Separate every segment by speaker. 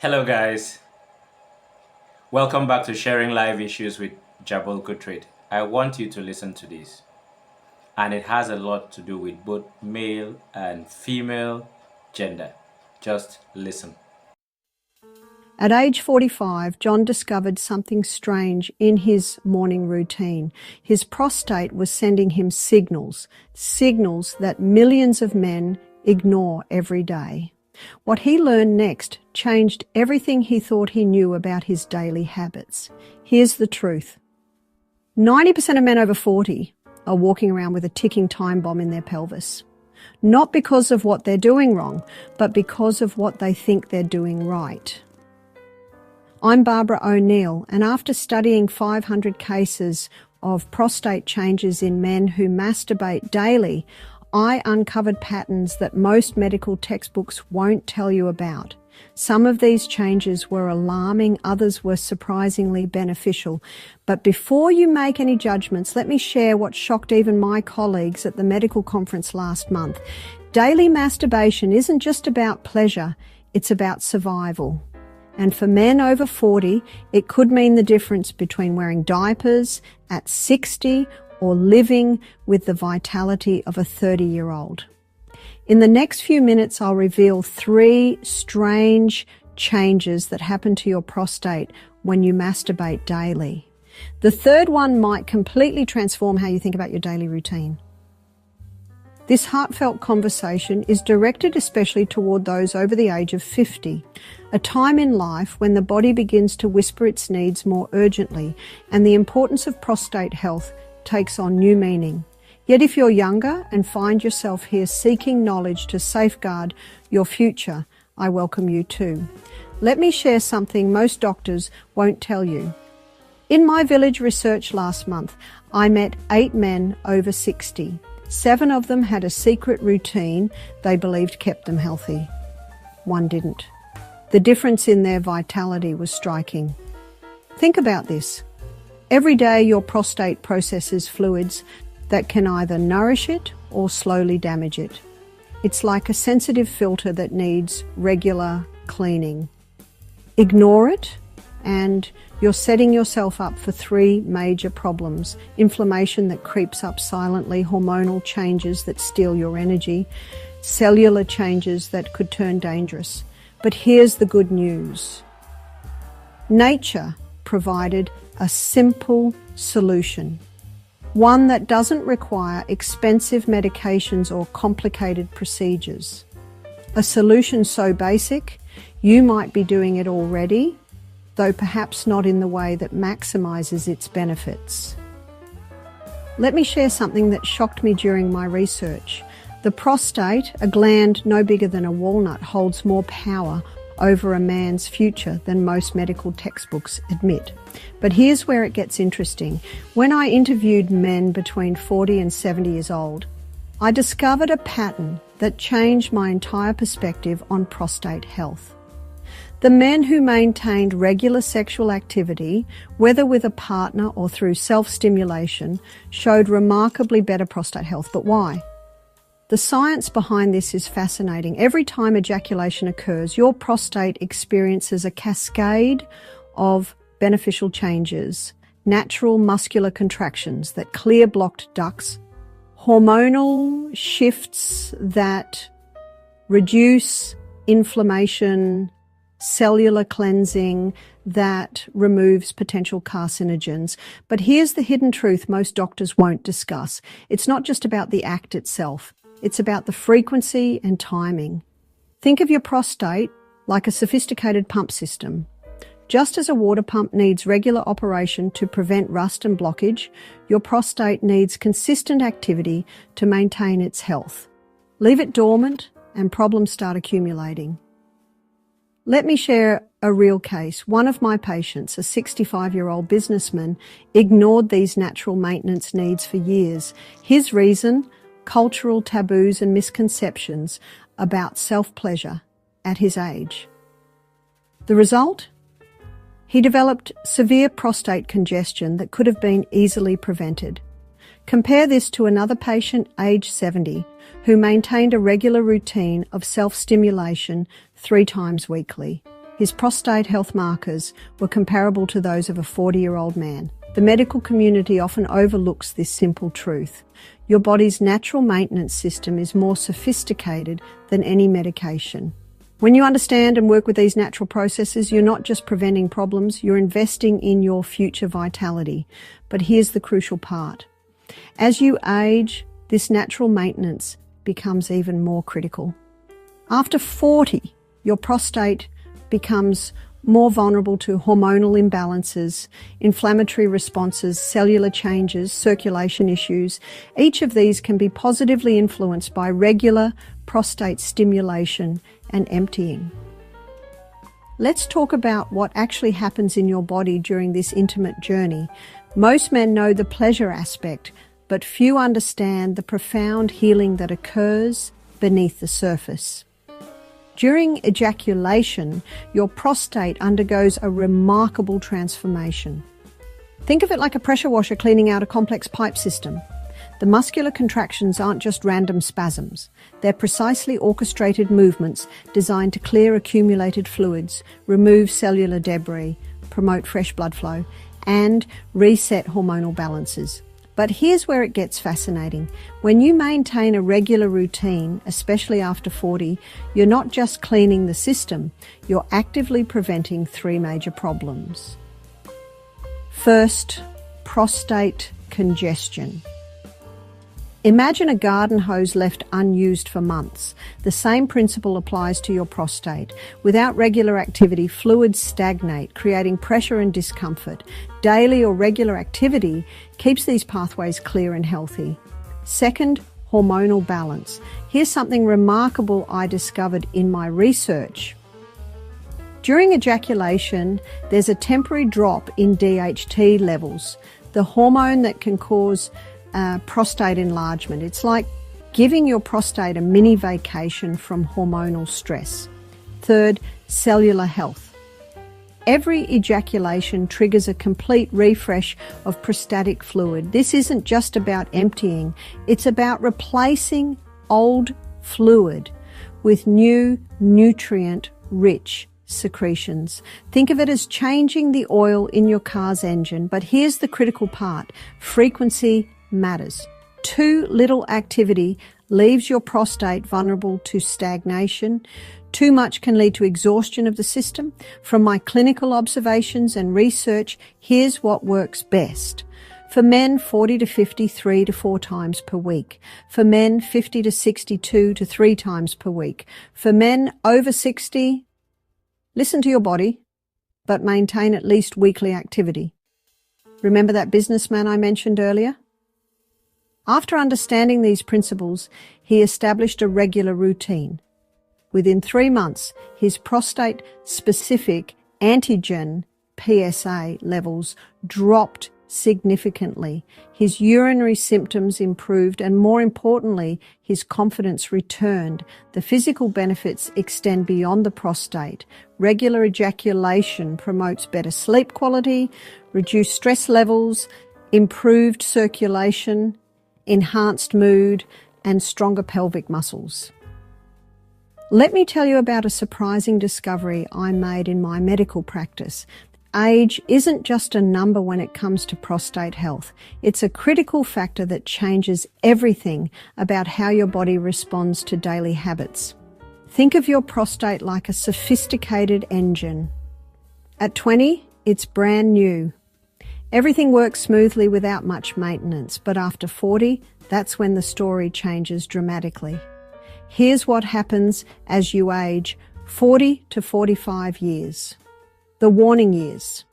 Speaker 1: Hello, guys. Welcome back to Sharing Live Issues with JABOLKO Trade. I want you to listen to this, and it has a lot to do with both male and female gender. Just listen.
Speaker 2: At age 45, John discovered something strange in his morning routine. His prostate was sending him signals that millions of men ignore every day. What he learned next changed everything he thought he knew about his daily habits. Here's the truth. 90% of men over 40 are walking around with a ticking time bomb in their pelvis. Not because of what they're doing wrong, but because of what they think they're doing right. I'm Barbara O'Neill, and after studying 500 cases of prostate changes in men who masturbate daily, I uncovered patterns that most medical textbooks won't tell you about. Some of these changes were alarming, others were surprisingly beneficial. But before you make any judgments, let me share what shocked even my colleagues at the medical conference last month. Daily masturbation isn't just about pleasure, it's about survival. And for men over 40, it could mean the difference between wearing diapers at 60 or living with the vitality of a 30-year-old. In the next few minutes, I'll reveal 3 strange changes that happen to your prostate when you masturbate daily. The third one might completely transform how you think about your daily routine. This heartfelt conversation is directed especially toward those over the age of 50, a time in life when the body begins to whisper its needs more urgently and the importance of prostate health takes on new meaning. Yet if you're younger and find yourself here seeking knowledge to safeguard your future, I welcome you too. Let me share something most doctors won't tell you. In my village research last month, I met 8 men over 60. 7 of them had a secret routine they believed kept them healthy. 1 didn't. The difference in their vitality was striking. Think about this. Every day your prostate processes fluids that can either nourish it or slowly damage it. It's like a sensitive filter that needs regular cleaning. Ignore it and you're setting yourself up for 3 major problems: inflammation that creeps up silently, hormonal changes that steal your energy, cellular changes that could turn dangerous. But here's the good news. Nature provided a simple solution, one that doesn't require expensive medications or complicated procedures. A solution so basic, you might be doing it already, though perhaps not in the way that maximizes its benefits. Let me share something that shocked me during my research. The prostate, a gland no bigger than a walnut, holds more power over a man's future than most medical textbooks admit. But here's where it gets interesting. When I interviewed men between 40 and 70 years old, I discovered a pattern that changed my entire perspective on prostate health. The men who maintained regular sexual activity, whether with a partner or through self-stimulation, showed remarkably better prostate health. But why? The science behind this is fascinating. Every time ejaculation occurs, your prostate experiences a cascade of beneficial changes, natural muscular contractions that clear blocked ducts, hormonal shifts that reduce inflammation, cellular cleansing that removes potential carcinogens. But here's the hidden truth most doctors won't discuss. It's not just about the act itself. It's about the frequency and timing. Think of your prostate like a sophisticated pump system. Just as a water pump needs regular operation to prevent rust and blockage, your prostate needs consistent activity to maintain its health. Leave it dormant and problems start accumulating. Let me share a real case. One of my patients, a 65-year-old businessman, ignored these natural maintenance needs for years. His reason: cultural taboos and misconceptions about self-pleasure at his age. The result? He developed severe prostate congestion that could have been easily prevented. Compare this to another patient, age 70, who maintained a regular routine of self-stimulation 3 times weekly. His prostate health markers were comparable to those of a 40-year-old man. The medical community often overlooks this simple truth. Your body's natural maintenance system is more sophisticated than any medication. When you understand and work with these natural processes, you're not just preventing problems, you're investing in your future vitality. But here's the crucial part. As you age, this natural maintenance becomes even more critical. After 40, your prostate becomes more vulnerable to hormonal imbalances, inflammatory responses, cellular changes, circulation issues. Each of these can be positively influenced by regular prostate stimulation and emptying. Let's talk about what actually happens in your body during this intimate journey. Most men know the pleasure aspect, but few understand the profound healing that occurs beneath the surface. During ejaculation, your prostate undergoes a remarkable transformation. Think of it like a pressure washer cleaning out a complex pipe system. The muscular contractions aren't just random spasms. They're precisely orchestrated movements designed to clear accumulated fluids, remove cellular debris, promote fresh blood flow, and reset hormonal balances. But here's where it gets fascinating. When you maintain a regular routine, especially after 40, you're not just cleaning the system, you're actively preventing 3 major problems. First, prostate congestion. Imagine a garden hose left unused for months. The same principle applies to your prostate. Without regular activity, fluids stagnate, creating pressure and discomfort. Daily or regular activity keeps these pathways clear and healthy. Second, hormonal balance. Here's something remarkable I discovered in my research. During ejaculation, there's a temporary drop in DHT levels, the hormone that can cause prostate enlargement. It's like giving your prostate a mini vacation from hormonal stress. Third, cellular health. Every ejaculation triggers a complete refresh of prostatic fluid. This isn't just about emptying, it's about replacing old fluid with new nutrient-rich secretions. Think of it as changing the oil in your car's engine, but here's the critical part. Frequency matters. Too little activity leaves your prostate vulnerable to stagnation. Too much can lead to exhaustion of the system. From my clinical observations and research, here's what works best. For men, 40 to 50, 3 to 4 times per week. For men, 50 to 62 to 3 times per week. For men over 60, listen to your body, but maintain at least weekly activity. Remember that businessman I mentioned earlier? After understanding these principles, he established a regular routine. Within 3 months, his prostate-specific antigen PSA levels dropped significantly. His urinary symptoms improved, and more importantly, his confidence returned. The physical benefits extend beyond the prostate. Regular ejaculation promotes better sleep quality, reduced stress levels, improved circulation, enhanced mood, and stronger pelvic muscles. Let me tell you about a surprising discovery I made in my medical practice. Age isn't just a number when it comes to prostate health. It's a critical factor that changes everything about how your body responds to daily habits. Think of your prostate like a sophisticated engine. At 20, it's brand new. Everything works smoothly without much maintenance, but after 40, that's when the story changes dramatically. Here's what happens as you age 40 to 45 years. The warning years.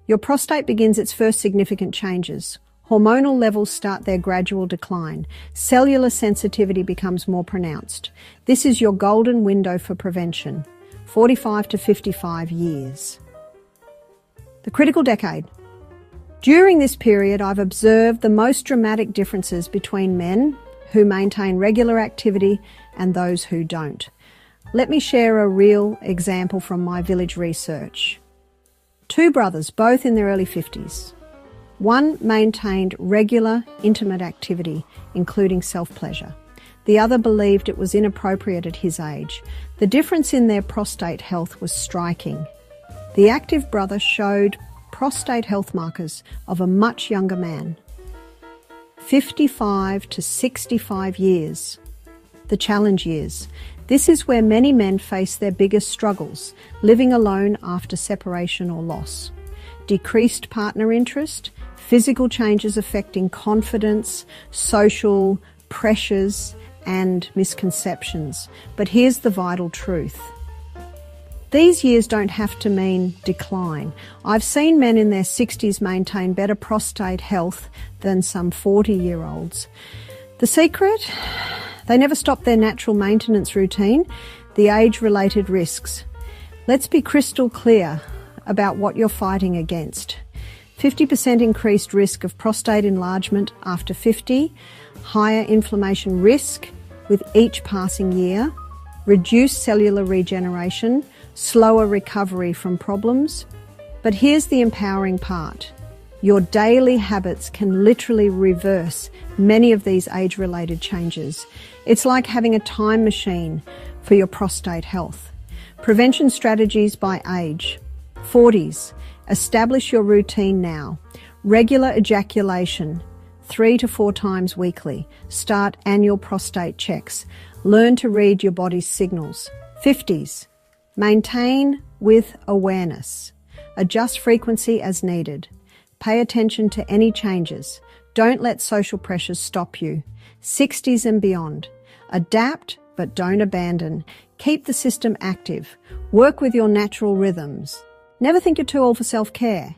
Speaker 2: Your prostate begins its first significant changes. Hormonal levels start their gradual decline. Cellular sensitivity becomes more pronounced. This is your golden window for prevention. 45 to 55 years. The critical decade. During this period, I've observed the most dramatic differences between men who maintain regular activity and those who don't. Let me share a real example from my village research. 2 brothers, both in their early 50s. One maintained regular, intimate activity, including self-pleasure. The other believed it was inappropriate at his age. The difference in their prostate health was striking. The active brother showed prostate health markers of a much younger man. 55 to 65 years. The challenge years. This is where many men face their biggest struggles, living alone after separation or loss. Decreased partner interest, physical changes affecting confidence, social pressures, and misconceptions. But here's the vital truth. These years don't have to mean decline. I've seen men in their 60s maintain better prostate health than some 40-year-olds. The secret? They never stop their natural maintenance routine, the age-related risks. Let's be crystal clear about what you're fighting against. 50% increased risk of prostate enlargement after 50, higher inflammation risk with each passing year, reduced cellular regeneration, slower recovery from problems. But here's the empowering part. Your daily habits can literally reverse many of these age-related changes. It's like having a time machine for your prostate health. Prevention strategies by age. 40s. Establish your routine now. Regular ejaculation, 3 to 4 times weekly. Start annual prostate checks. Learn to read your body's signals. 50s. Maintain with awareness. Adjust frequency as needed. Pay attention to any changes. Don't let social pressures stop you. 60s and beyond. Adapt, but don't abandon. Keep the system active. Work with your natural rhythms. Never think you're too old for self-care.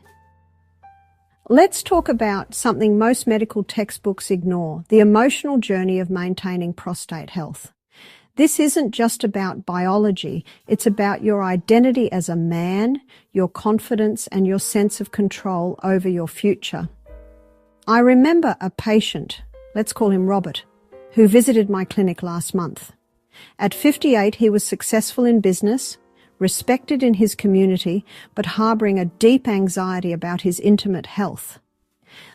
Speaker 2: Let's talk about something most medical textbooks ignore, the emotional journey of maintaining prostate health. This isn't just about biology, it's about your identity as a man, your confidence, and your sense of control over your future. I remember a patient, let's call him Robert, who visited my clinic last month. At 58, he was successful in business, respected in his community, but harboring a deep anxiety about his intimate health.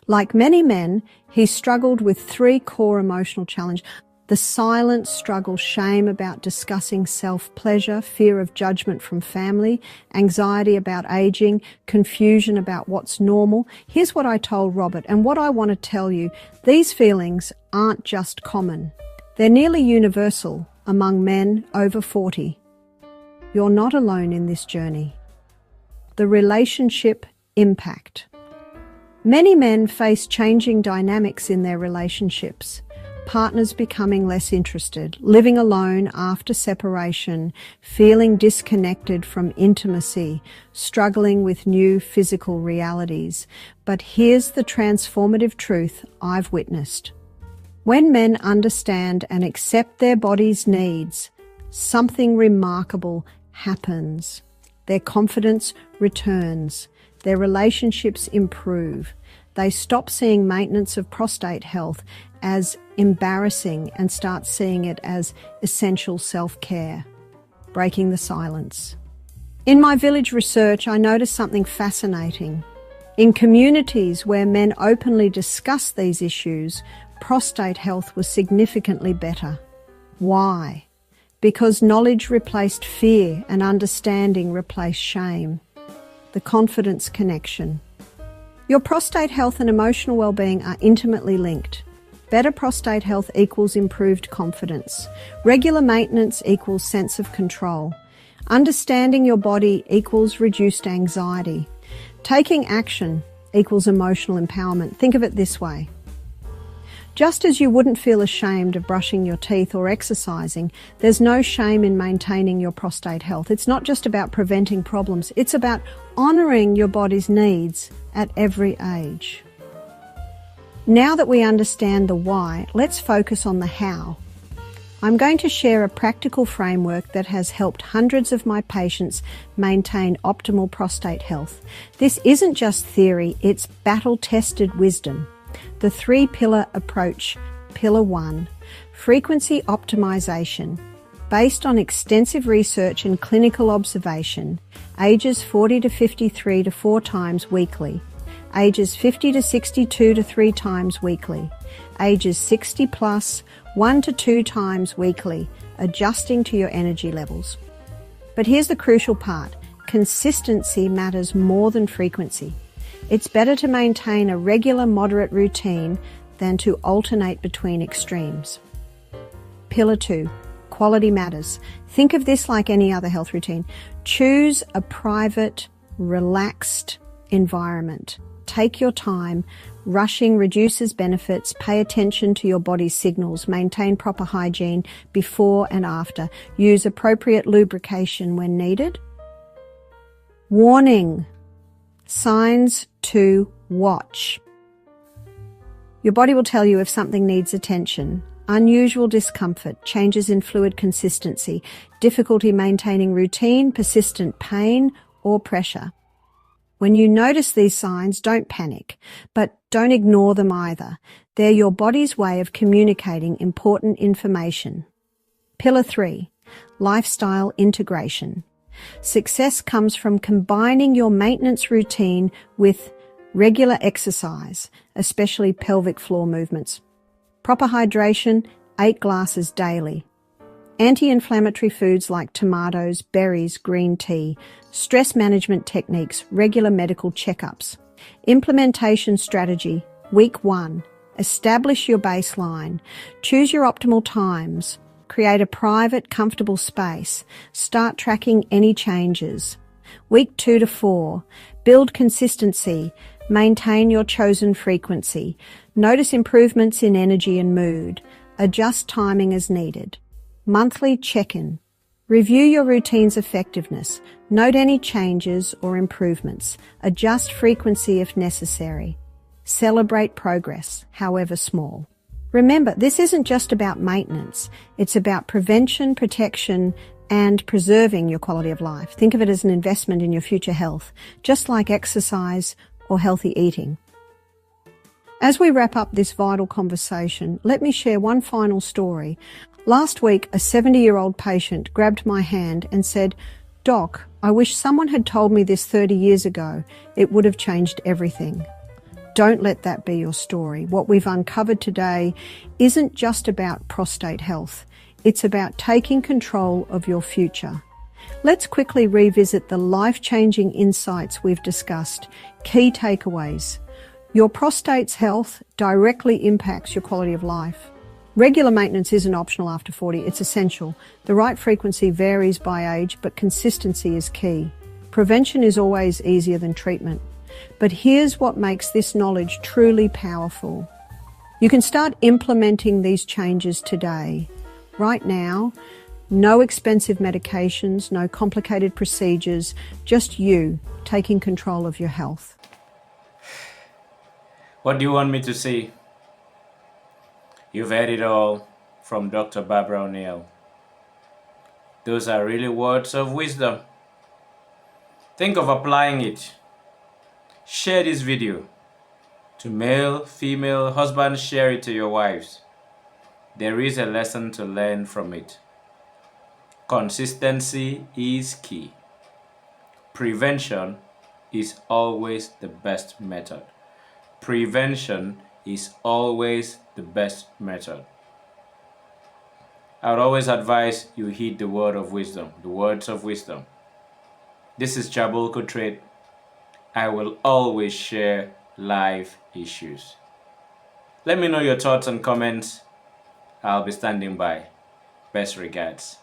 Speaker 2: Like many men, he struggled with 3 core emotional challenges. The silent struggle, shame about discussing self-pleasure, fear of judgment from family, anxiety about aging, confusion about what's normal. Here's what I told Robert, and what I want to tell you. These feelings aren't just common. They're nearly universal among men over 40. You're not alone in this journey. The relationship impact. Many men face changing dynamics in their relationships. Partners becoming less interested, living alone after separation, feeling disconnected from intimacy, struggling with new physical realities. But here's the transformative truth I've witnessed. When men understand and accept their body's needs, something remarkable happens. Their confidence returns. Their relationships improve. They stop seeing maintenance of prostate health as embarrassing and start seeing it as essential self-care, breaking the silence. In my village research, I noticed something fascinating. In communities where men openly discuss these issues, prostate health was significantly better. Why? Because knowledge replaced fear and understanding replaced shame. The confidence connection. Your prostate health and emotional well-being are intimately linked. Better prostate health equals improved confidence. Regular maintenance equals sense of control. Understanding your body equals reduced anxiety. Taking action equals emotional empowerment. Think of it this way. Just as you wouldn't feel ashamed of brushing your teeth or exercising, there's no shame in maintaining your prostate health. It's not just about preventing problems, it's about honouring your body's needs at every age. Now that we understand the why, let's focus on the how. I'm going to share a practical framework that has helped hundreds of my patients maintain optimal prostate health. This isn't just theory, it's battle-tested wisdom. The 3-pillar approach. Pillar 1, frequency optimization. Based on extensive research and clinical observation, ages 40 to 53 to 4 times weekly. Ages 50 to 62 to 3 times weekly. Ages 60 plus 1 to 2 times weekly, adjusting to your energy levels. But here's the crucial part. Consistency matters more than frequency. It's better to maintain a regular, moderate routine than to alternate between extremes. Pillar 2, quality matters. Think of this like any other health routine. Choose a private, relaxed environment. Take your time. Rushing reduces benefits. Pay attention to your body's signals. Maintain proper hygiene before and after. Use appropriate lubrication when needed. Warning. Signs to watch. Your body will tell you if something needs attention. Unusual discomfort, changes in fluid consistency, difficulty maintaining routine, persistent pain or pressure. When you notice these signs, don't panic, but don't ignore them either. They're your body's way of communicating important information. Pillar 3, lifestyle integration. Success comes from combining your maintenance routine with regular exercise, especially pelvic floor movements. Proper hydration, 8 glasses daily. Anti-inflammatory foods like tomatoes, berries, green tea. Stress management techniques, regular medical checkups. Implementation strategy, week 1. Establish your baseline. Choose your optimal times. Create a private, comfortable space. Start tracking any changes. Week 2 to 4. Build consistency. Maintain your chosen frequency. Notice improvements in energy and mood. Adjust timing as needed. Monthly check-in. Review your routine's effectiveness. Note any changes or improvements. Adjust frequency if necessary. Celebrate progress, however small. Remember, this isn't just about maintenance. It's about prevention, protection, and preserving your quality of life. Think of it as an investment in your future health, just like exercise or healthy eating. As we wrap up this vital conversation, let me share one final story. Last week, a 70-year-old patient grabbed my hand and said, "Doc, I wish someone had told me this 30 years ago. It would have changed everything." Don't let that be your story. What we've uncovered today isn't just about prostate health. It's about taking control of your future. Let's quickly revisit the life-changing insights we've discussed. Key takeaways. Your prostate's health directly impacts your quality of life. Regular maintenance isn't optional after 40, it's essential. The right frequency varies by age, but consistency is key. Prevention is always easier than treatment. But here's what makes this knowledge truly powerful. You can start implementing these changes today. Right now, no expensive medications, no complicated procedures, just you taking control of your health.
Speaker 1: What do you want me to say? You've heard it all from Dr. Barbara O'Neill. Those are really words of wisdom. Think of applying it. Share this video to male, female, husbands, share it to your wives. There is a lesson to learn from it. Consistency is key. Prevention is always the best method. Prevention is always the best method. I would always advise you heed the word of wisdom, the words of wisdom. This is JABOLKO. I will always share live issues. Let me know your thoughts and comments. I'll be standing by. Best regards.